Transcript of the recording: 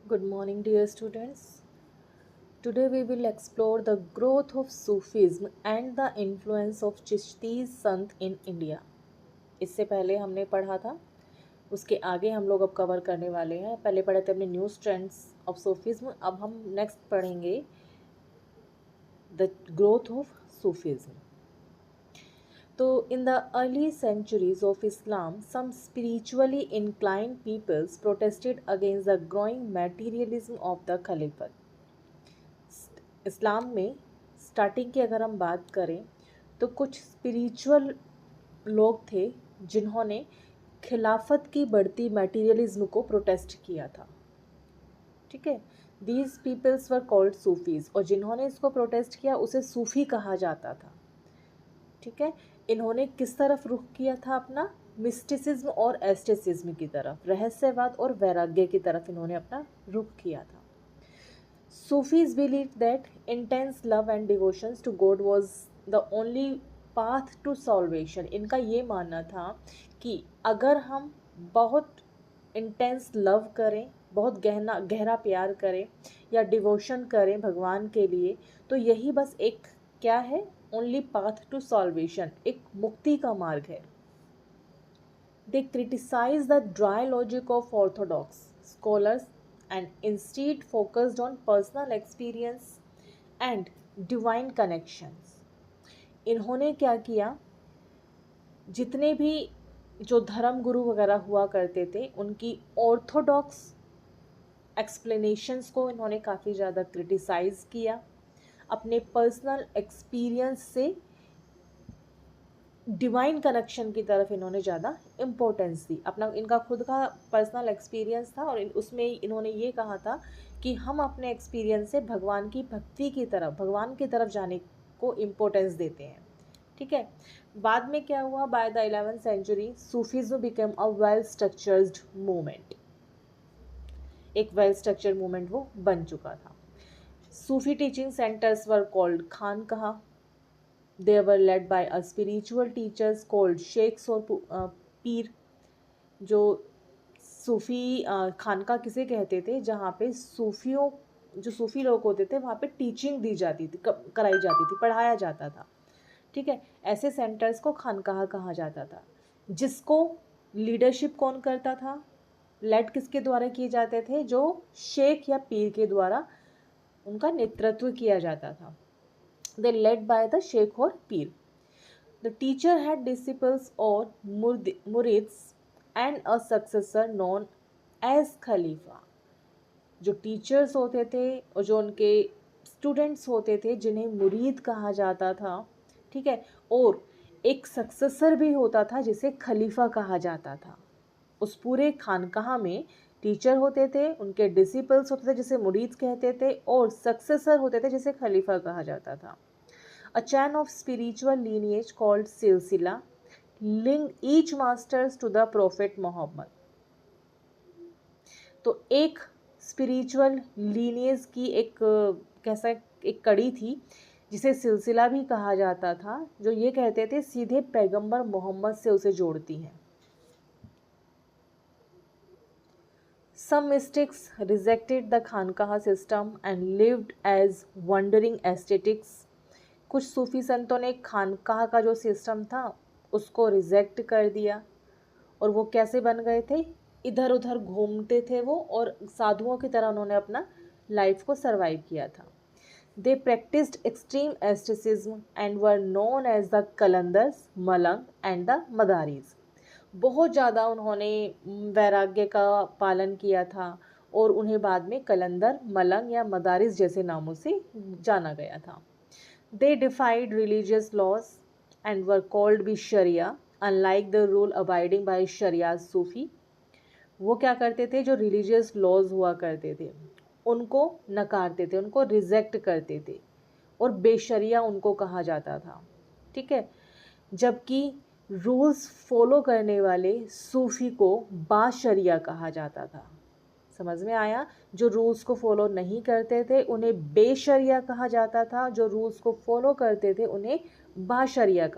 Good morning, dear students. Today we will explore the growth of Sufism and the influence of Chishti Sant in India. इससे पहले हमने पढ़ा था, उसके आगे हम लोग अब कवर करने वाले हैं. पहले पढ़े थे अपने न्यूज़ ट्रेंड्स ऑफ सूफिज्म. अब हम नेक्स्ट पढ़ेंगे the growth of Sufism. So, in the early centuries of Islam, some spiritually inclined peoples protested against the growing materialism of the Caliphate. इस्लाम में स्टार्टिंग की अगर हम बात करें तो कुछ स्पिरिचुअल लोग थे जिन्होंने खिलाफत की बढ़ती मटेरियलिज्म को प्रोटेस्ट किया था. ठीक है, these peoples were called Sufis, और जिन्होंने इसको प्रोटेस्ट किया उसे सूफ़ी कहा जाता था. ठीक है, इन्होंने किस तरफ रुख किया था अपना? मिस्टिसिज्म और एस्टेसिज्म की तरफ, रहस्यवाद और वैराग्य की तरफ इन्होंने अपना रुख किया था. Sufis believed that intense love and devotions to God was the only path to salvation. इनका ये मानना था कि अगर हम बहुत इंटेंस लव करें, बहुत गहरा प्यार करें या डिवोशन करें भगवान के लिए, तो यही बस एक क्या है? ओनली पाथ टू सॉल्वेशन, एक मुक्ति का मार्ग है. They criticise the dry logic of orthodox scholars and instead focused on personal experience and divine connections. इन्होंने क्या किया? जितने भी जो धर्म गुरु वगैरह हुआ करते थे उनकी ऑर्थोडॉक्स एक्सप्लेनेशंस को इन्होंने काफ़ी ज़्यादा क्रिटिसाइज़ किया. अपने पर्सनल एक्सपीरियंस से डिवाइन कनेक्शन की तरफ इन्होंने ज़्यादा इम्पोर्टेंस दी. अपना इनका खुद का पर्सनल एक्सपीरियंस था और उसमें इन्होंने ये कहा था कि हम अपने एक्सपीरियंस से भगवान की भक्ति की तरफ, भगवान की तरफ जाने को इम्पोर्टेंस देते हैं. ठीक है, बाद में क्या हुआ? By the 11th century Sufism became a well structured movement. एक वेल स्ट्रक्चर्ड मूवमेंट वो बन चुका था. Sufi teaching centres were called khanqah. They were led by a spiritual teachers called sheikhs और पीर. जो सूफ़ी खानका किसे कहते थे? जहाँ पे सूफियों, जो सूफ़ी लोग होते थे वहाँ पे टीचिंग दी जाती थी, कराई जाती थी, पढ़ाया जाता था. ठीक है, ऐसे सेंटर्स को खानकाह कहा जाता था. जिसको लीडरशिप कौन करता था? लेड किसके द्वारा किए जाते थे? जो शेख या पीर के द्वारा उनका नेतृत्व किया जाता था. They led by the sheikh or peer. The teacher had disciples or murids and a successor known as khalifa. जो टीचर्स होते थे और जो उनके स्टूडेंट्स होते थे जिन्हें मुरीद कहा जाता था. ठीक है, और एक सक्सेसर भी होता था जिसे खलीफा कहा जाता था. उस पूरे खानकाह में टीचर होते थे, उनके डिसिपल्स होते थे जिसे मुरीद कहते थे, और सक्सेसर होते थे जिसे खलीफा कहा जाता था. A chain of spiritual lineage called silsila linked each masters to the Prophet Muhammad. तो एक स्पिरिचुअल लीनियज की एक कैसा एक कड़ी थी जिसे सिलसिला भी कहा जाता था, जो ये कहते थे सीधे पैगंबर मोहम्मद से उसे जोड़ती हैं. Some mystics rejected the Khanqah system and lived as wandering ascetics. कुछ सूफी संतों ने खानकाह का जो सिस्टम था उसको रिजेक्ट कर दिया और वो कैसे बन गए थे? इधर उधर घूमते थे वो, और साधुओं की तरह उन्होंने अपना लाइफ को सरवाइव किया था. They practised extreme asceticism and were known as the Qalandars, Malang and the मदारीज. बहुत ज़्यादा उन्होंने वैराग्य का पालन किया था और उन्हें बाद में कलंदर, मलंग या मदारिस जैसे नामों से जाना गया था. They defied religious laws and were called by Sharia, unlike the rule abiding by Sharia's Sufi. वो क्या करते थे? जो रिलीजियस लॉज हुआ करते थे उनको नकारते थे, उनको रिजेक्ट करते थे, और बेशरिया उनको कहा जाता था. ठीक है, जबकि रूल्स फॉलो करने वाले सूफी को बाशरिया कहा जाता था. समझ में आया? जो रूल्स को फॉलो नहीं करते थे उन्हें बेशरिया कहा जाता था, जो रूल्स को फॉलो करते थे उन्हें बाशरिया कहा